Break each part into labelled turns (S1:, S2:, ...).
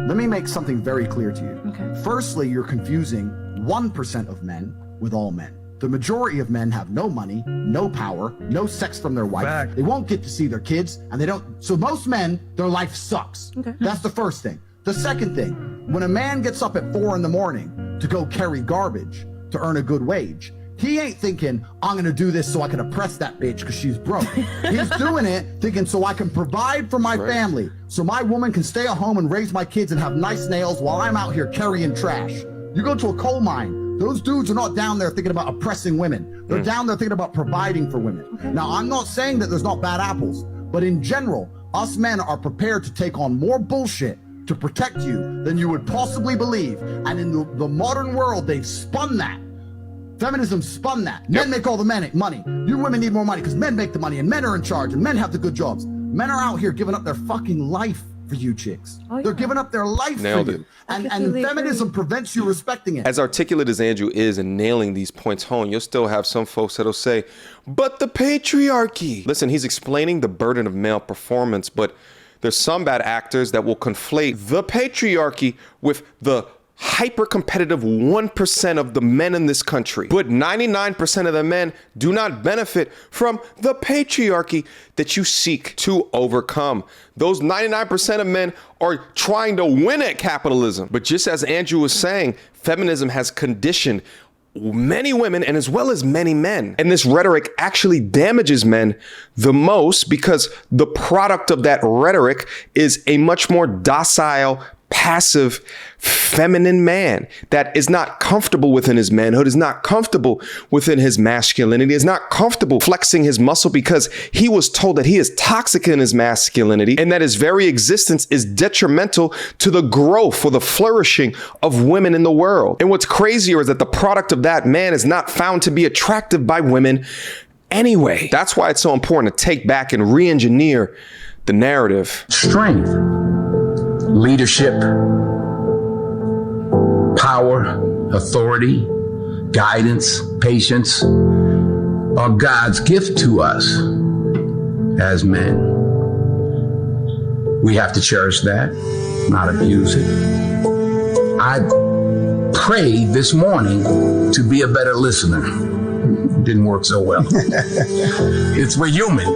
S1: Let me make something very clear to you.
S2: Okay.
S1: Firstly, you're confusing 1% of men with all men. The majority of men have no money, no power, no sex from their wife.
S3: Back.
S1: They won't get to see their kids, and they don't. So most men, their life sucks.
S2: Okay.
S1: That's the first thing. The second thing, when a man gets up at 4 a.m. to go carry garbage to earn a good wage, he ain't thinking, I'm gonna do this so I can oppress that bitch because she's broke. He's doing it thinking so I can provide for my family, so my woman can stay at home and raise my kids and have nice nails while I'm out here carrying trash. You go to a coal mine, those dudes are not down there thinking about oppressing women. They're down there thinking about providing for women. Now, I'm not saying that there's not bad apples, but in general, us men are prepared to take on more bullshit to protect you than you would possibly believe. And in the modern world, they've spun that. Feminism spun that. Men make all the money. You women need more money because men make the money and men are in charge and men have the good jobs. Men are out here giving up their fucking life for you chicks.
S2: Oh, yeah.
S1: They're giving up their life
S4: Nailed
S1: for
S4: it.
S1: you. And
S2: completely
S1: feminism
S2: agree.
S1: prevents you respecting it.
S4: As articulate as Andrew is in nailing these points home, you'll still have some folks that'll say, but the patriarchy. Listen, he's explaining the burden of male performance, but there's some bad actors that will conflate the patriarchy with the hyper-competitive 1% of the men in this country. But 99% of the men do not benefit from the patriarchy that you seek to overcome. Those 99% of men are trying to win at capitalism. But just as Andrew was saying, feminism has conditioned many women and as well as many men. And this rhetoric actually damages men the most because the product of that rhetoric is a much more docile, passive, feminine man that is not comfortable within his manhood, is not comfortable within his masculinity, is not comfortable flexing his muscle because he was told that he is toxic in his masculinity and that his very existence is detrimental to the growth or the flourishing of women in the world. And what's crazier is that the product of that man is not found to be attractive by women anyway. That's why it's so important to take back and re-engineer the narrative.
S5: Strength, leadership, power, authority, guidance, patience are God's gift to us as men. We have to cherish that, not abuse it. I prayed this morning to be a better listener. Didn't work so well. We're human.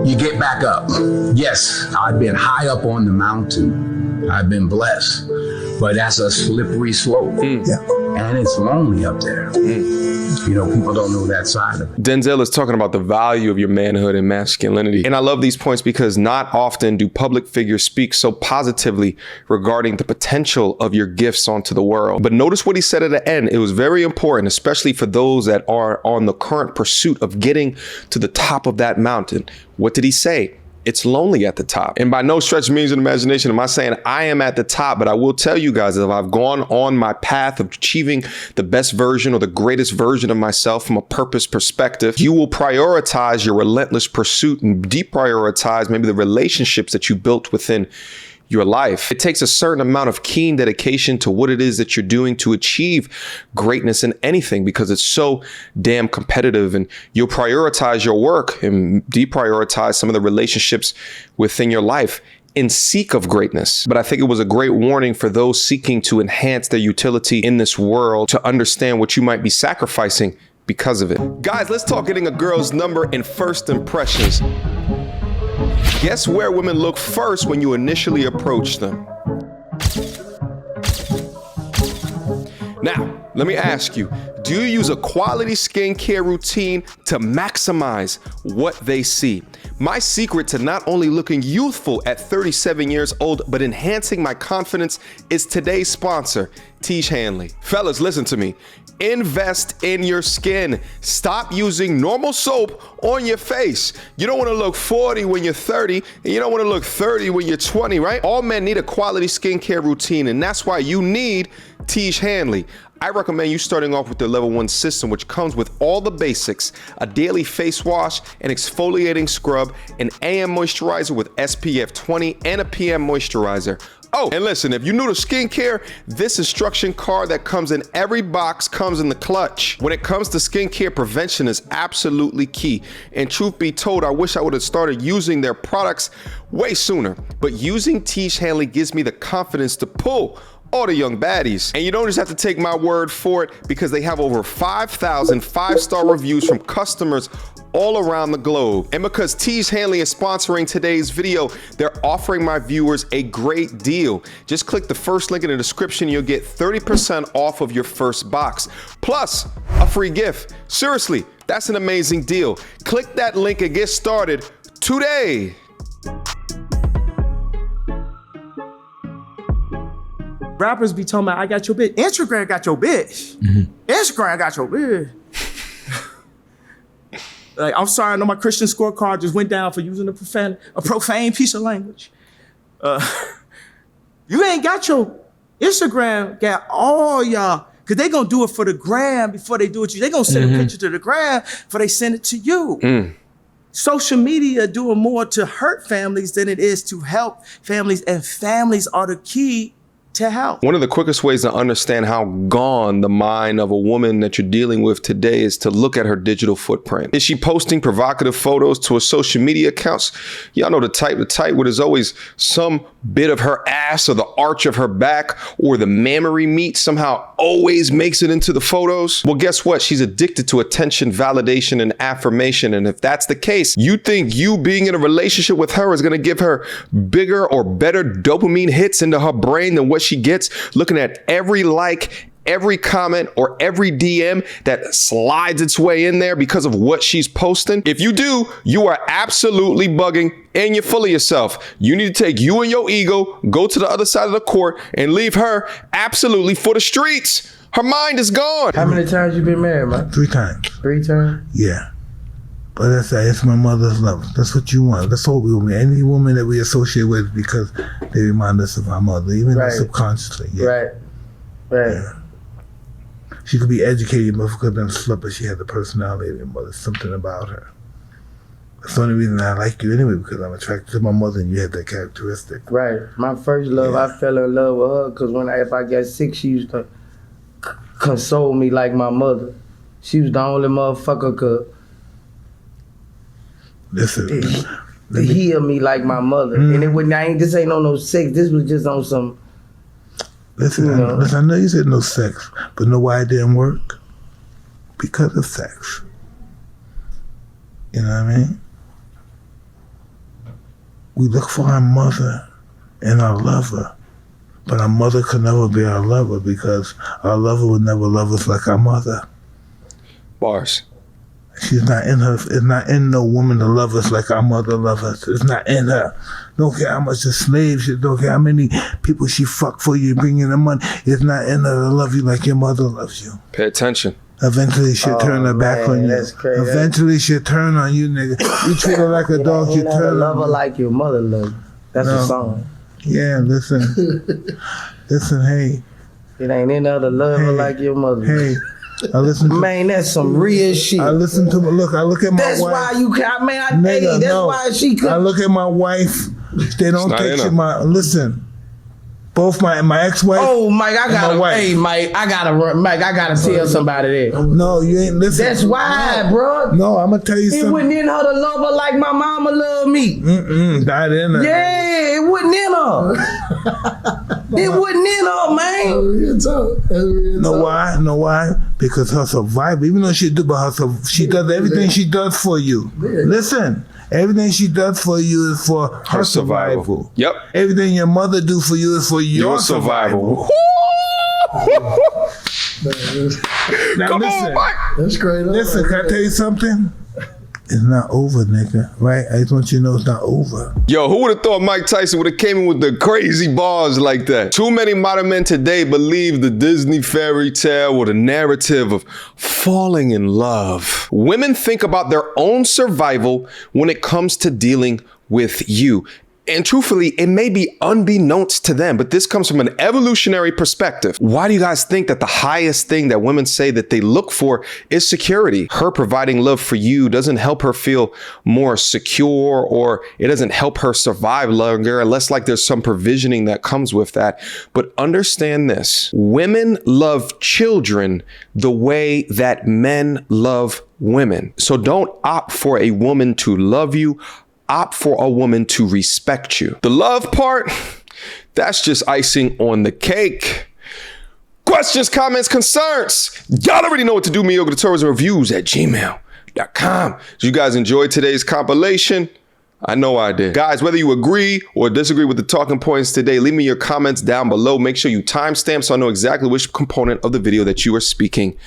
S5: You get back up. Yes, I've been high up on the mountain. I've been blessed, but that's a slippery slope. And it's lonely up there. You know, people don't know that side of it.
S4: Denzel is talking about the value of your manhood and masculinity. And I love these points because not often do public figures speak so positively regarding the potential of your gifts onto the world. But notice what he said at the end. It was very important, especially for those that are on the current pursuit of getting to the top of that mountain. What did he say? It's lonely at the top. And by no stretch of means of imagination am I saying I am at the top, but I will tell you guys that if I've gone on my path of achieving the best version or the greatest version of myself from a purpose perspective, you will prioritize your relentless pursuit and deprioritize maybe the relationships that you built within your life. It takes a certain amount of keen dedication to what it is that you're doing to achieve greatness in anything because it's so damn competitive, and you'll prioritize your work and deprioritize some of the relationships within your life in seek of greatness. But I think it was a great warning for those seeking to enhance their utility in this world to understand what you might be sacrificing because of it. Guys, let's talk getting a girl's number in first impressions. Guess where women look first when you initially approach them? Now, let me ask you, do you use a quality skincare routine to maximize what they see? My secret to not only looking youthful at 37 years old, but enhancing my confidence is today's sponsor, Tiege Hanley. Fellas, listen to me. Invest in your skin. Stop using normal soap on your face. You don't want to look 40 when you're 30, and you don't want to look 30 when you're 20, right? All men need a quality skincare routine, and that's why you need Tiege Hanley. I recommend you starting off with the level 1 system, which comes with all the basics: a daily face wash, an exfoliating scrub, an AM moisturizer with SPF 20, and a PM moisturizer. Oh, and listen, if you're new to skincare, this instruction card that comes in every box comes in the clutch. When it comes to skincare, prevention is absolutely key. And truth be told, I wish I would have started using their products way sooner. But using Tiege Hanley gives me the confidence to pull all the young baddies. And you don't just have to take my word for it, because they have over 5,000 five-star reviews from customers all around the globe. And because Tiege Hanley is sponsoring today's video, they're offering my viewers a great deal. Just click the first link in the description. You'll get 30% off of your first box, plus a free gift. Seriously, that's an amazing deal. Click that link and get started today.
S2: Rappers be talking about, I got your bitch. Instagram got your bitch. Instagram got your bitch. Like, I'm sorry, I know my Christian scorecard just went down for using a profane piece of language. You ain't got your Instagram, got all y'all, because they gonna do it for the gram before they do it to you. They gonna send a picture to the gram before they send it to you. Social media doing more to hurt families than it is to help families, and families are the key to help.
S4: One of the quickest ways to understand how gone the mind of a woman that you're dealing with today is to look at her digital footprint. Is she posting provocative photos to her social media accounts? Y'all know the type where there's always some bit of her ass or the arch of her back or the mammary meat somehow always makes it into the photos. Well, guess what? She's addicted to attention, validation, and affirmation. And if that's the case, you think you being in a relationship with her is going to give her bigger or better dopamine hits into her brain than what she gets looking at every like, every comment, or every DM that slides its way in there because of what she's posting? If you do, you are absolutely bugging and you're full of yourself. You need to take you and your ego, go to the other side of the court, and leave her absolutely for the streets. Her mind is gone.
S3: How many times you been married, man?
S6: 3 times.
S3: 3 times?
S6: Yeah. But that's that. It's my mother's love. That's what you want. That's all we want. Any woman that we associate with, because they remind us of our mother, even subconsciously. Yeah.
S3: Right.
S6: Yeah. She could be educated, but could have been a slut, but she had the personality of your mother, something about her. That's the only reason I like you anyway, because I'm attracted to my mother and you have that characteristic.
S3: Right. My first love, I fell in love with her because if I got sick, she used to console me like my mother. She was the only motherfucker could
S6: Listen,
S3: to heal me like my mother. And it wouldn't, this ain't on no sex. This was just on some.
S6: Listen, listen, I know you said no sex, but know why it didn't work? Because of sex. You know what I mean? We look for our mother and our lover, but our mother could never be our lover because our lover would never love us like our mother.
S4: Bars.
S6: She's not in her. It's not in no woman to love us like our mother loves us. It's not in her. Don't care how much a slave she, don't care how many people she fucked for you, bringing the money. It's not in her to love you like your mother loves you.
S4: Pay attention.
S6: Eventually she'll turn her back on you.
S3: That's crazy.
S6: Eventually she'll turn on you, nigga. You treat her like a dog, you turn
S3: love her
S6: on
S3: like your mother loves you. That's the song.
S6: Yeah, listen. Listen, hey.
S3: It ain't in her to love her like your mother.
S6: Hey. I listen to,
S3: man, that's some real shit.
S6: I listen to, look, I look at my
S3: that's
S6: wife.
S3: That's why you can't, man,
S6: Nigga,
S3: that's
S6: no.
S3: why she could.
S6: I look at my wife. They don't take shit. Listen, both my ex-wife.
S3: Oh, Mike, I gotta.
S6: wife.
S3: Hey, Mike, I gotta tell somebody that.
S6: No, you ain't listen.
S3: That's why, bro.
S6: No, I'm gonna tell you something.
S3: It wasn't in her to love her like my mama loved me.
S6: Not in her.
S3: Yeah, it wasn't in her. It wasn't in her, man.
S6: Know why? Because her survival, even though she does everything she does for you. Listen, everything she does for you is for her survival.
S4: Yep.
S6: Everything your mother do for you is for your survival. Now
S4: Come
S6: listen,
S4: on, Mike.
S2: That's great.
S6: Listen, can I tell you something? It's not over, nigga, right? I just want you to know it's not over.
S4: Yo, who would have thought Mike Tyson would have came in with the crazy bars like that? Too many modern men today believe the Disney fairy tale or the narrative of falling in love. Women think about their own survival when it comes to dealing with you. And truthfully, it may be unbeknownst to them, but this comes from an evolutionary perspective. Why do you guys think that the highest thing that women say that they look for is security? Her providing love for you doesn't help her feel more secure, or it doesn't help her survive longer, unless like there's some provisioning that comes with that. But understand this, women love children the way that men love women. So don't opt for a woman to love you. Opt for a woman to respect you. The love part, that's just icing on the cake. Questions, comments, concerns. Y'all already know what to do. Mediocre Tourism Reviews at gmail.com. Did you guys enjoy today's compilation? I know I did. Guys, whether you agree or disagree with the talking points today, leave me your comments down below. Make sure you timestamp so I know exactly which component of the video that you are speaking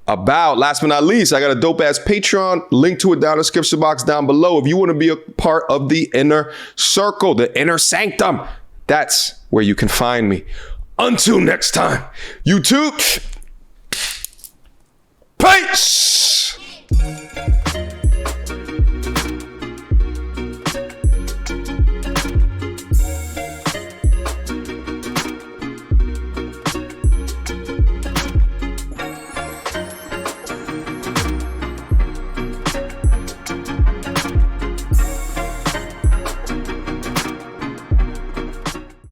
S4: about. Last but not least, I got a dope ass Patreon, link to it down in the description box down below. If you want to be a part of the inner circle, the inner sanctum, that's where you can find me. Until next time, YouTube, peace.